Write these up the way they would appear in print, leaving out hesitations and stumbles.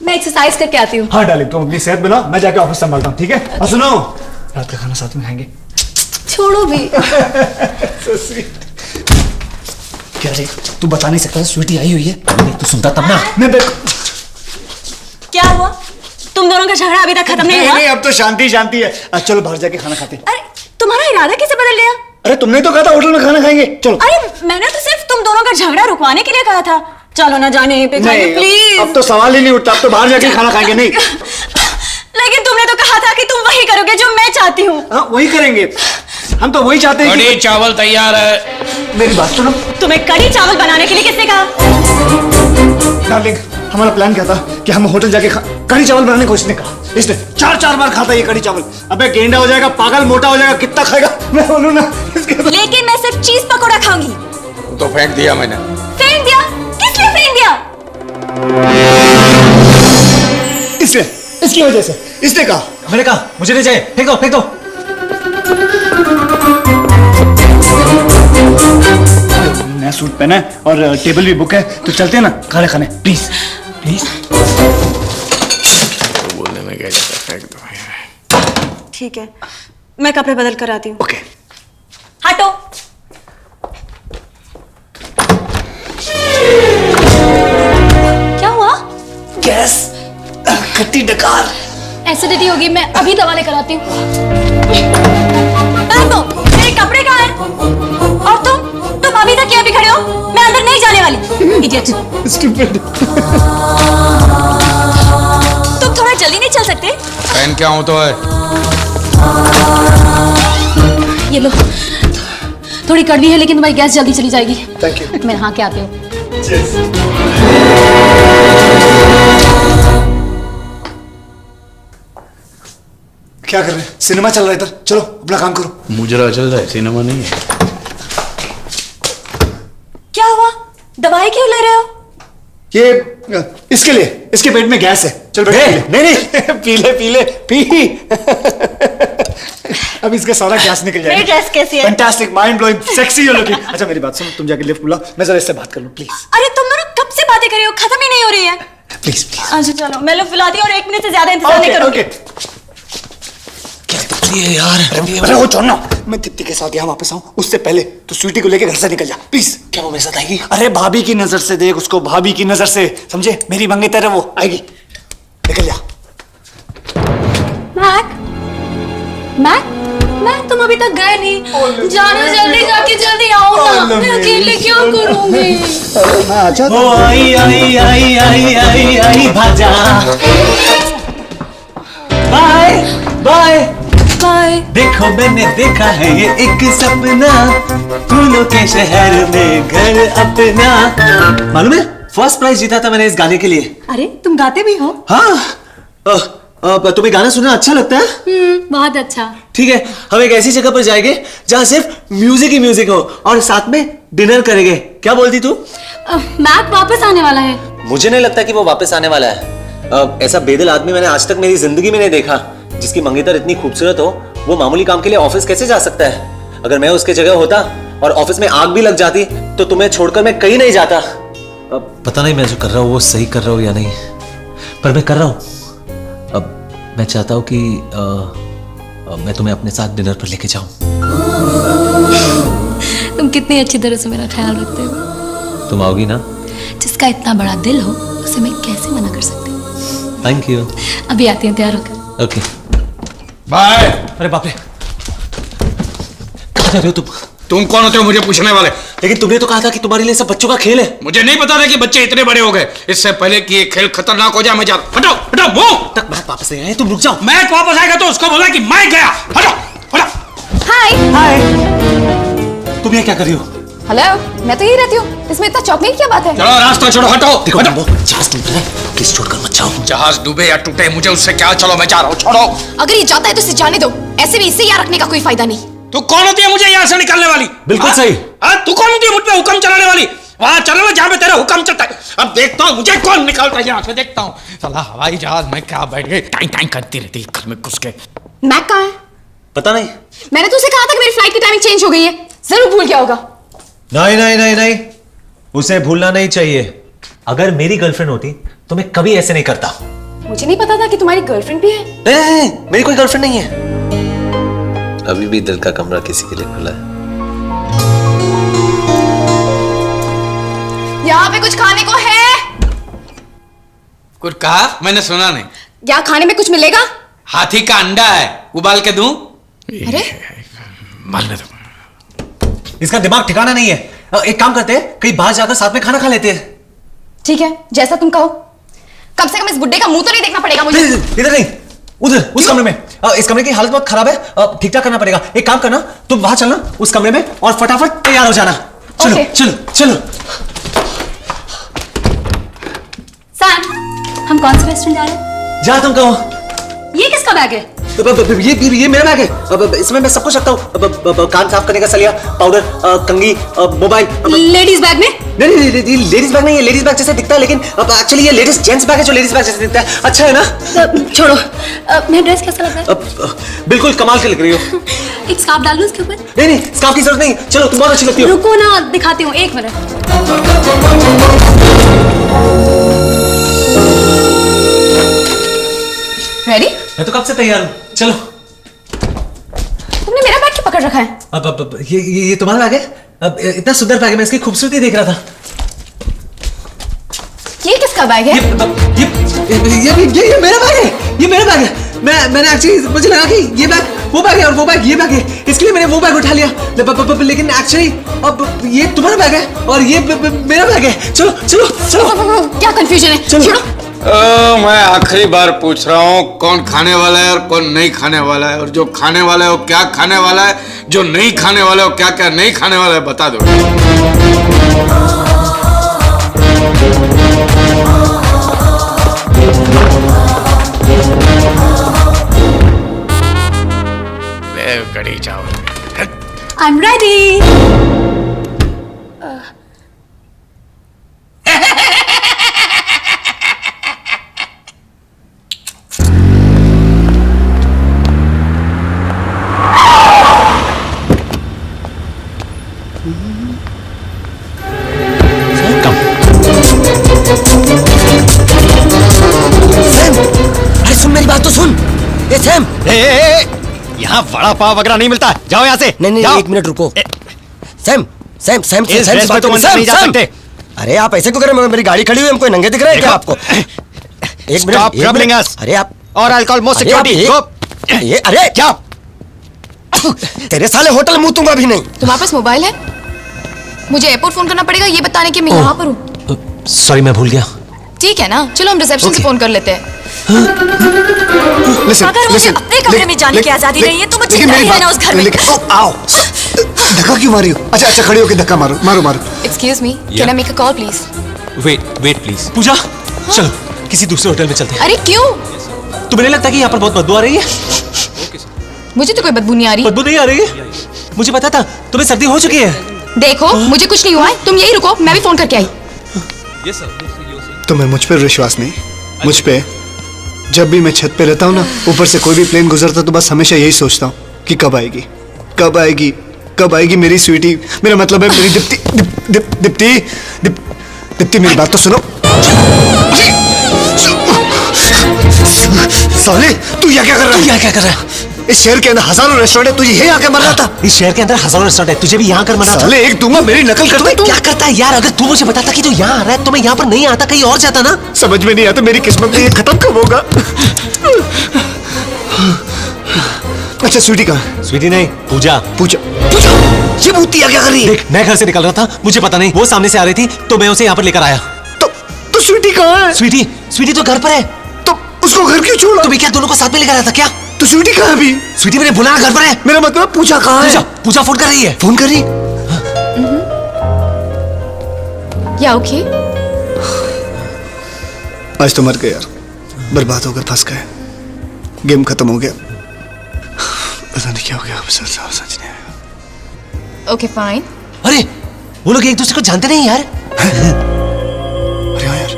मैं एक्सरसाइज करके आती हूँ। हाँ डार्लिंग, तुम अपनी सेहत बनाओ, मैं जाके ऑफिस संभालता हूँ, ठीक है? और सुनो, रात का खाना साथ में खाएंगे। छोड़ो भी। So sweet। क्या रे, तू बता नहीं सकता स्वीटी आई हुई है? तू सुनता तब ना। मैं क्या हुआ? तुम दोनों का झगड़ा अभी तक खत्म नहीं हुआ? नहीं, अब तो शांति शांति है। चलो बाहर जाके खाना खाते हैं। अरे तुम्हारा इरादा कैसे बदल गया? अरे तुमने तो कहा था होटल में खाना खाएंगे, चलो। अरे मैंने तो सिर्फ तुम दोनों का झगड़ा रुकवाने के लिए कहा था। चलो ना जाने पे खाइए प्लीज। अब तो सवाल ही नहीं उठता, अब तो बाहर जाके खाना खाएंगे। नहीं लेकिन तुमने तो कहा था कि तुम वही करोगे जो मैं चाहती हूँ। वही करेंगे, हम तो वही चाहते हैं। कड़ी चावल तैयार है। मेरी बात सुनो। तुम्हें कड़ी चावल बनाने के लिए किसने कहा? डार्लिंग, हमारा प्लान क्या था कि हम होटल जाके कड़ी चावल बनाने को इसने कहा। इसने चार बार खाता ये कड़ी चावल। अबे गेंडा हो जाएगा, पागल मोटा हो जाएगा, कितना खाएगा? मैं बोलूं ना लेकिन मैं सिर्फ चीज पकौड़ा खाऊंगी। तो फेंक दिया मैंने। फेंक दिया? किस लिए फेंक दिया? इसलिए, इसकी वजह से। इसने कहा, मैंने कहा मुझे नहीं चाहिए, फेंक दो फेंक दो। नया सूट पहना है और टेबल भी बुक है, तो चलते हैं ना खाने खाने। Please please. तो बोलने में क्या जाता है, फेंक दो। ठीक है, मैं कपड़े बदल कर आती हूँ। ओके। हटो। क्या हुआ? गैस, खट्टी डकार, एसिडिटी होगी, मैं अभी दवा लेकर आती हूँ। मेरे कपड़े कहाँ हैं? और तुम अभी तक यहाँ भी खड़े हो? मैं अंदर नहीं जाने वाली। इडियट। स्टूपिड। तुम थोड़ा जल्दी नहीं चल सकते? पहन क्या हो तो है? ये लो, थोड़ी कड़वी है लेकिन तुम्हारी गैस जल्दी चली जाएगी। Thank you. मैं नहा के आती हूँ। क्या कर रहे हैं? सिनेमा चल रहा है इधर, चलो अपना काम करो। मुजरा चल रहा है, सिनेमा नहीं है। क्या हुआ? दवाई क्यों ले रहे हो? ये इसके लिए, इसके पेट में गैस है। चल बैठ। नहीं पी ले पी। अब इसका सारा गैस निकल जाएगा। मेरी ड्रेस कैसी है? फैंटास्टिक, माइंड ब्लोइंग, सेक्सी हो लुकिंग। अच्छा मेरी बात सुनो, तुम जाके लिफ्ट बुलाओ, मैं जरा इससे बात कर लूं प्लीज। अरे तुम दोनों कब से बातें कर रही हो? खत्म ही नहीं हो रही है। Please please. अच्छा चलो, मैं लिफ्ट बुलाती हूँ और 1 मिनट से ज्यादा इंतजार नहीं करूंगी। ये यार, अरे वो छोड़ना, मैं दीप्ति के साथ यहाँ वापस आऊँ उससे पहले तो स्वीटी को लेके घर से निकल जा प्लीज। क्या वो मेरे साथ आएगी? अरे भाभी की नजर से देख उसको, भाभी की नजर से, समझे? मेरी मंगेतर है वो, आएगी। निकल जा। मैक, तुम अभी तक गए नहीं। जाना जल्दी, जाके जल्दी आओ ना। मैं अकेले क्या करूंगी? मैं आजा। ओ आई आई आई आई आई आई भाजा। Bye bye bye. देखो मैंने देखा है ये एक सपना, फूलों के शहर में घर अपना। मालूम है, फर्स्ट प्राइज जीता था मैंने इस गाने के लिए। अरे तुम गाते भी हो? हाँ। तुम्हें गाना सुनना अच्छा लगता है? बहुत अच्छा। ठीक है, हम एक ऐसी जगह पर जाएंगे जहाँ सिर्फ म्यूजिक ही म्यूजिक हो और साथ में डिनर करेंगे। क्या बोलती तू? मैक वापस आने वाला है। मुझे नहीं लगता कि वो वापस आने वाला है। ऐसा बेदिल आदमी मैंने आज तक मेरी जिंदगी में नहीं देखा। जिसकी मंगेतर इतनी खूबसूरत हो, वो मामूली काम के लिए ऑफिस कैसे जा सकता है? अगर मैं उसके जगह होता और ऑफिस में आग भी लग जाती तो तुम्हें छोड़कर मैं कहीं नहीं जाता। पता नहीं मैं जो कर रहा हूँ वो सही कर रहा हूँ या नहीं, पर मैं कर रहा हूँ। अब मैं चाहता हूँ कि मैं तुम्हें अपने साथ डिनर पर लेके जाऊं। तुम कितनी अच्छी तरह से मेरा ख्याल रखते हो। तुम आओगी ना? जिसका इतना बड़ा दिल हो उसे मैं कैसे मना कर सकती हूँ। Thank you. अभी आती हूँ, तैयार होकर। Okay bye. अरे बाप रे, कहाँ जा रहे हो तुम? तुम कौन होते हो मुझे पूछने वाले? लेकिन तुमने तो कहा था कि तुम्हारे लिए सब बच्चों का खेल है। मुझे नहीं पता था कि बच्चे इतने बड़े हो गए। इससे पहले कि ये खेल खतरनाक हो जाए मैं जा। हटो हटो मुंह तक मैक वापस नहीं आए, तुम रुक जाओ। मैक वापस आएगा तो उसको बोला कि मैं गया। हटो हटो। हाय हाय, तुम ये क्या कर रही हो? हेलो, मैं तो यही रहती हूँ, इसमें इतना चौंकने की क्या बात है? चलो रास्ता छोड़ो, हटो। देखो हटो। वो जहाज टूट रहा है, प्लीज छोड़कर मत जाओ। जहाज डूबे या टूटे मुझे उससे क्या, चलो मैं जा रहा हूँ, छोड़ो। अगर ये जाता है तो इसे जाने दो, ऐसे भी इसे यहाँ रखने का कोई फायदा नहीं। तू कौन होती है मुझे यहाँ से निकालने वाली? बिल्कुल सही। तू कौन होती है मुझ पे हुक्म चलाने वाली? वहां चलो ना जहाँ पे तेरा हुक्म चलता है। अब देखता हूँ मुझे कौन निकालता है यहाँ से, देखता हूँ। साला हवाई जहाज में क्या बैठ गई, टाइम टाइम करती रहती है घर में घुस के। मैक कहाँ है? पता नहीं। मैंने तो उसे कहा था कि मेरी फ्लाइट की टाइमिंग चेंज हो गई है, जरूर भूल गया होगा। नहीं नहीं नहीं नहीं, उसे भूलना नहीं चाहिए। अगर मेरी गर्लफ्रेंड होती तो मैं कभी ऐसे नहीं करता। मुझे नहीं पता था कि तुम्हारी गर्लफ्रेंड भी है। नहीं, मेरी कोई गर्लफ्रेंड नहीं है। अभी भी दिल का कमरा किसी के लिए खुला है। यहाँ पे कुछ खाने को है? कुछ कहा? मैंने सुना नहीं। यहाँ खाने में कुछ मिलेगा? हाथी का अंडा है, उबाल के दूं? अरे मालने दो। इसका दिमाग ठिकाना नहीं है। एक काम करते हैं, कहीं बाहर जाकर साथ में खाना खा लेते हैं। ठीक है, जैसा तुम कहो। कम से कम इस बुड्ढे का मुंह तो नहीं देखना पड़ेगा मुझे। इधर नहीं, उधर उस कमरे में। इस कमरे की हालत बहुत खराब है, ठीक ठाक करना पड़ेगा। एक काम करना, तुम वहां चलना उस कमरे में और फटाफट तैयार हो जाना। चलो Okay. चलो चलो। सैम, हम कौन से रेस्टोरेंट जा रहे हैं? जा तुम कहो। ये किसका बैग है? ये मेरा बैग है। इसमें मैं सब कुछ रखता हूँ। कान साफ करने का सलिया, पाउडर, कंघी, मोबाइल। लेडीज बैग में? नहीं, लेडीज बैग नहीं है। लेडीज बैग जैसे दिखता है, लेकिन एक्चुअली ये लेडीज जेंट्स बैग है जो लेडीज बैग जैसे दिखता है। अच्छा है ना? छोड़ो। मेरा ड्रेस कैसा लग रहा है? बिल्कुल कमाल के लग रही हो। एक स्कार्फ डाल दूं इसके ऊपर? नहीं, स्कार्फ की जरूरत नहीं। चलो, तुम बहुत अच्छी लगती हो। रुको ना, दिखाती हूँ, एक मिनट। रेडी? मैं तो कब से तैयार हूँ। चलो। तुमने मेरा बैग क्यों पकड़ रखा है? अब ये तुम्हारा बैग है? अब इतना सुंदर बैग है, मैं इसकी खूबसूरती देख रहा था। ये किसका बैग है? ये मेरा बैग है। ये मेरा बैग है। मैंने एक्चुअली मुझे लगा कि ये बैग वो बैग है और वो बैग ये बैग है, इसके लिए मैंने वो बैग उठा लिया। लेकिन एक्चुअली अब ये तुम्हारा बैग है और ये मेरा बैग है। चलो चलो चलो। क्या कंफ्यूजन है? छोड़ो। मैं आखिरी बार पूछ रहा हूँ, कौन खाने वाला है और कौन नहीं खाने वाला है, और जो खाने वाला है वो क्या खाने वाला है, जो नहीं खाने वाला है वो क्या क्या नहीं खाने वाला है, बता दो। ले कढ़ी चावल। I am ready. सैम, यहाँ वड़ा पाव वगैरह नहीं मिलता, जाओ यहाँ से। नहीं, एक मिनट रुको। सैम सैम सैम इस ड्रेस में तुम अंदर नहीं जा सकते। अरे आप ऐसे क्यों कर रहे हैं? मेरी गाड़ी खड़ी हुई है, हमको नंगे दिख रहे हैं क्या आपको? एक मिनट। अरे आप और आई कॉल मोस्ट सिक्योरिटी। ये अरे क्या तेरे साले होटल मुंह दूंगा भी नहीं। तुम्हारे पास मोबाइल है? मुझे एयरपोर्ट फोन करना पड़ेगा ये बताने कि मैं यहाँ पर हूँ। सॉरी, मैं भूल गया। ठीक है ना, चलो हम रिसेप्शन से फोन कर लेते हैं। अगर मुझे अपने कमरे में जाने की आजादी नहीं है तो मुझे नहीं रहना उस घर में। आओ, धक्का क्यों मारी हो? अच्छा खड़ी होकर धक्का मारो मारो मारो। Excuse me, can I make a call please? Wait please. Pooja, चलो किसी दूसरे होटल में चलते हैं। अरे क्यों? तुम्हें नहीं लगता कि यहाँ पर बहुत बदबू आ रही है? मुझे तो कोई बदबू नहीं आ रही। बदबू नहीं आ रही है? मुझे पता था तुम्हें सर्दी हो चुकी है। देखो मुझे कुछ नहीं हुआ है, तुम यही रुको, मैं भी फोन करके आई। तुम्हें मुझ पर विश्वास नहीं? मुझ पे जब भी मैं छत पे रहता हूँ ना, ऊपर से कोई भी प्लेन गुजरता तो बस हमेशा यही सोचता हूँ कि कब आएगी कब आएगी कब आएगी मेरी स्वीटी। मेरा मतलब है मेरी दीप्ति मेरी बात तो सुनो। साले तू यहाँ क्या कर रहा है? इस शहर के अंदर हजारों रेस्टोरेंट है, तुझे यही आके मर रहा था। इस शहर के अंदर हजारों रेस्टोरेंट है, तुझे भी यहाँ कर मरना था। साले एक दूंगा मेरी नकल करता है। क्या करता है यार? अगर तू मुझे बताता कि तू यहाँ आ रहा है तो मैं यहाँ पर नहीं आता, कहीं और जाता ना। समझ में नहीं आता मेरी किस्मत में ये खत्म कब होगा। अच्छा स्वीटी कहाँ है? स्वीटी नहीं, पूजा। पूजा ये भूतिया क्या कर रही है? देख, मैं घर से निकल रहा था, मुझे पता नहीं, वो सामने से आ रही थी तो मैं उसे यहाँ पर लेकर आया। तो स्वीटी कहाँ है? स्वीटी तो घर पर है। तो उसको घर क्यों छोड़ा? तुम्हें क्या दोनों को साथ में लेकर आया था क्या? तो स्वीटी कहाँ है अभी? स्वीटी मैंने बुलाया, घर पर है। मेरा मतलब पूजा कहाँ है? पूजा फोन कर रही है। फोन कर रही? या ओके। आज तो मर गए यार, बर्बाद हो गए, फंस गए, गेम खत्म हो गया। पता नहीं क्या हो गया, समझ नहीं आया। Okay fine. अरे वो लोग एक दूसरे को जानते नहीं यार। अरे यार,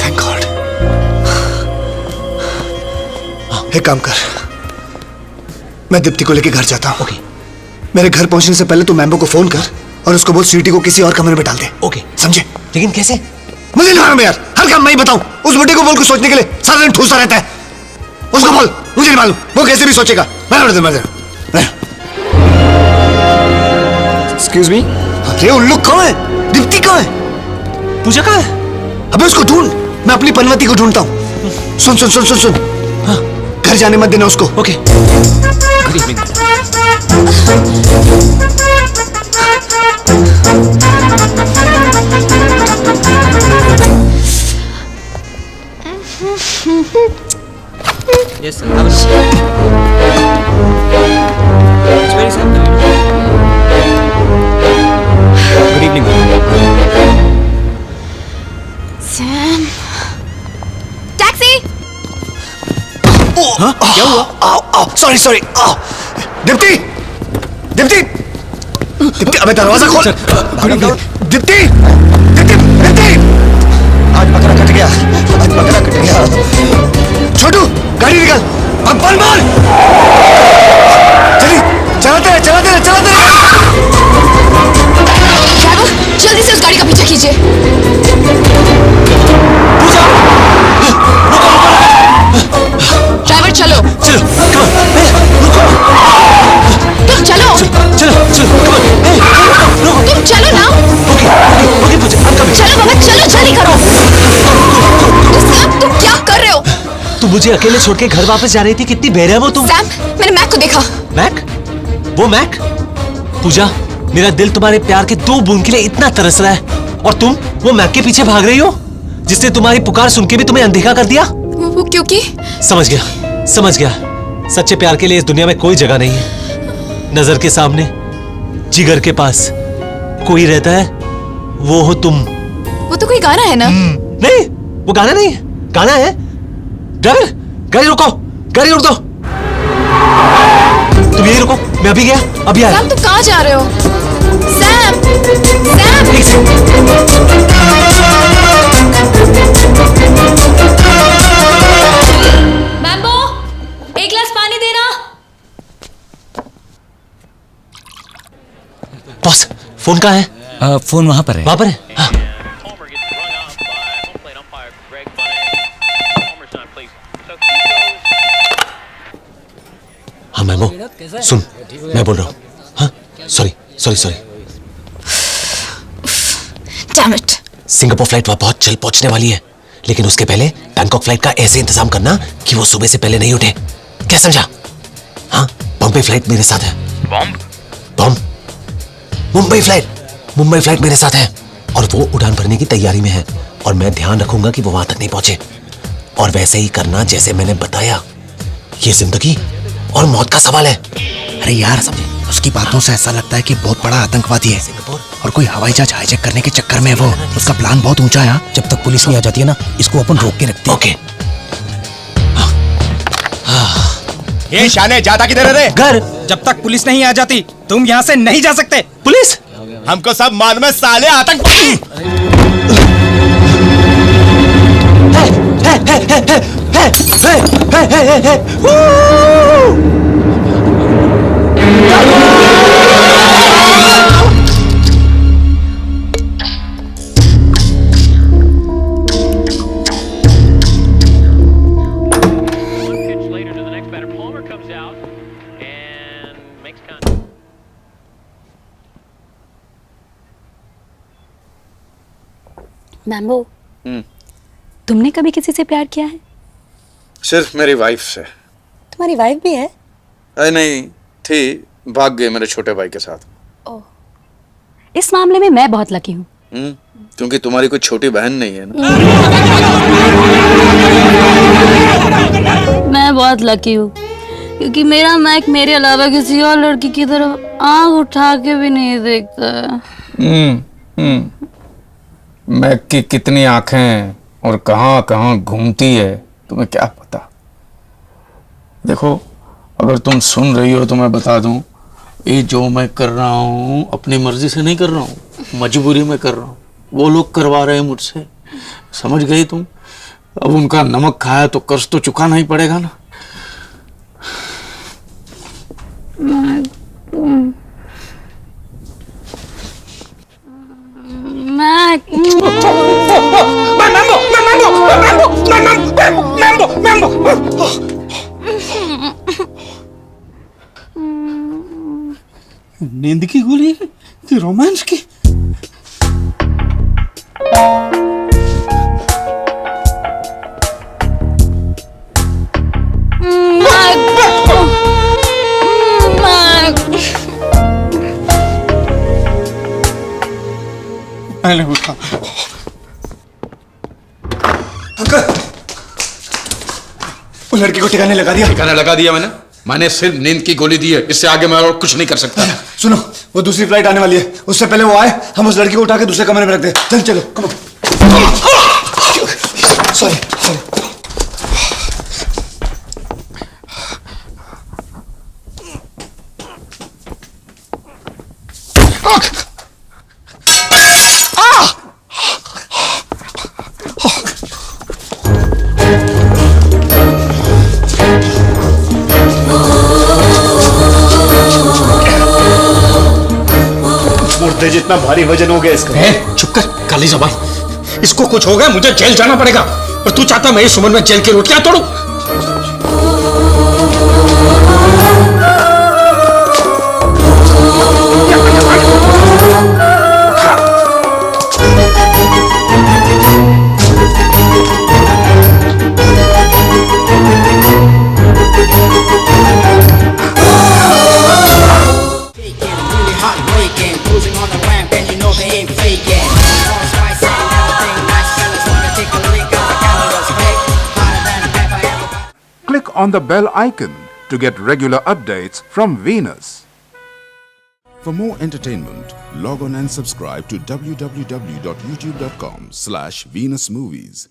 थैंक गॉड। एक काम कर, मैं दीप्ति को लेके घर जाता हूँ। ओके। मेरे घर पहुंचने से पहले तू मैम्बो को फोन कर और उसको बोल स्वीटी को किसी और कमरे में डाल दे। ओके। समझे? लेकिन कैसे? मुझे नहीं मालूम यार, हर काम मैं ही बताऊं। उस बुढ़े को बोल कुछ सोचने के लिए, सारा दिन ठूसा रहता है। उसको बोल, मुझे नहीं मालूम, वो कैसे भी सोचेगा। एक्सक्यूज मी, अरे उल्लू कहाँ है? दीप्ति कहाँ है? पूजा कहाँ है? अबे उसको ढूंढ, मैं अपनी पनवती को ढूंढता हूँ। सुन सुन सुन सुन सुन, हाँ, घर जाने मत देना उसको। Okay. Good evening. Yes, sir. Have a look. It's very simple. Good evening. Sam, taxi. हाँ, क्या हुआ? आओ आओ, सॉरी सॉरी, आओ। दीप्ति, दीप्ति, दीप्ति, अबे दरवाजा खोल। दीप्ति, दीप्ति, दीप्ति। आज बकरा कट गया, आज बकरा कट गया। छोटू, गाड़ी निकाल, अब बल मार। चलिए, चलाते रहे, चलाते रहे, चलाते रहे। ड्राइवर, जल्दी से उस गाड़ी का पीछा कीजिए। ड्राइवर चलो। चलो, तुम चलो। चलो, तुम चलो ना। Okay Puja, I'm coming। चलो बाबा, चलो, जल्दी करो। सैम, तुम क्या कर रहे हो? तू मुझे अकेले छोड़ के घर वापस जा रही थी, कितनी बेर है वो तुम। सैम, मैंने मैक को देखा। मैक? वो मैक? पूजा, मेरा दिल तुम्हारे प्यार के 2 बूंद के लिए इतना तरस रहा है, और तुम वो मैक के पीछे भाग रही हो जिसने तुम्हारी पुकार सुन के भी तुम्हें अनदेखा कर दिया। वो क्योंकि? समझ गया, समझ गया। सच्चे प्यार के लिए इस दुनिया में कोई जगह नहीं है। नजर के सामने, जिगर के पास कोई रहता है, वो हो तुम। वो तो कोई गाना है ना? नहीं, वो गाना नहीं है। गाना है। ड्राइवर, गाड़ी रोको, गाड़ी रोक दो। तुम यही रुको, मैं अभी गया, अभी आया। सैम, तुम कहाँ जा रहे हो? Sam, Sam. एक सेकंड। बैम्बो, एक गिलास पानी देना। बॉस, फोन कहाँ है? फोन वहां पर है। वहां पर है? हाँ। Palmer gets rung up by home plate umpire Greg Bunning. Palmer's not pleased. So he goes. हाँ मैमो, सुन, मैं बोल रहा हूँ। हाँ, sorry sorry sorry. Damn it. Singapore flight वहाँ बहुत जल्द पहुंचने वाली है, लेकिन उसके पहले बैंकॉक फ्लाइट का ऐसे इंतजाम करना कि वो सुबह से पहले नहीं उठे। क्या समझा? हाँ, बॉम्बे फ्लाइट मेरे साथ है। बॉम्ब? मुंबई फ्लाइट मेरे साथ है, और वो उड़ान भरने की तैयारी में है, और मैं ध्यान रखूंगा कि वो वहां तक नहीं पहुंचे। और वैसे ही करना जैसे मैंने बताया। ये जिंदगी और मौत का सवाल है। अरे यार, समझे, उसकी बातों से ऐसा लगता है कि बहुत बड़ा आतंकवादी है और कोई हवाई जहाज हाईजैक करने के चक्कर में है वो। उसका प्लान बहुत ऊंचा है। जब तक पुलिस नहीं आ जाती है ना, इसको अपन रोक के रखते हैं। ओके। ये शाने जाता किधर है रे? घर। जब तक पुलिस नहीं आ जाती, तुम यहाँ से नहीं जा सकते। पुलिस? हमको सब मालूम है साले, आतंकवादी। Pitch later to the next batter. Palmer comes out and makes contact. Bamboo, तुमने कभी किसी से प्यार किया है? सिर्फ मेरी वाइफ से। तुम्हारी वाइफ भी है? अरे नहीं थी, भाग गए मेरे छोटे भाई के साथ। इस मामले में मैं बहुत लकी हूँ। क्योंकि तुम्हारी कोई छोटी बहन नहीं है ना। मैं बहुत लकी हूँ क्योंकि मेरा मैक मेरे अलावा किसी और लड़की की तरफ आंख उठा के भी नहीं देखता है। मैक की कितनी आंखें और कहाँ कहाँ घूमती है तुम्हें क्या पता। देखो, अगर तुम सुन रही हो तो मैं बता दूं, ये जो मैं कर रहा हूँ अपनी मर्जी से नहीं कर रहा हूँ, मजबूरी में कर रहा हूँ। वो लोग करवा रहे हैं मुझसे, समझ गई तुम? अब उनका नमक खाया तो कर्ज तो चुकाना ही पड़ेगा ना। मैक रोमांस की? मैंने उठा। अंकल, वो लड़की को ठिकाने लगा दिया? ठिकाने लगा दिया मैंने सिर्फ नींद की गोली दी है, इससे आगे मैं और कुछ नहीं कर सकता। सुनो, वो दूसरी फ्लाइट आने वाली है, उससे पहले वो आए, हम उस लड़की को उठा के दूसरे कमरे में रख दे। चल चलो, कम। Sorry sorry. मुर्दे जितना भारी वजन हो गया इसका। चुप कर, काली ज़बान। इसको कुछ हो गया, मुझे जेल जाना पड़ेगा। और तू चाहता मैं इस उम्र में जेल की रोटियां तोड़ूं? Click on the bell icon to get regular updates from Venus. For more entertainment, log on and subscribe to www.youtube.com/VenusMovies.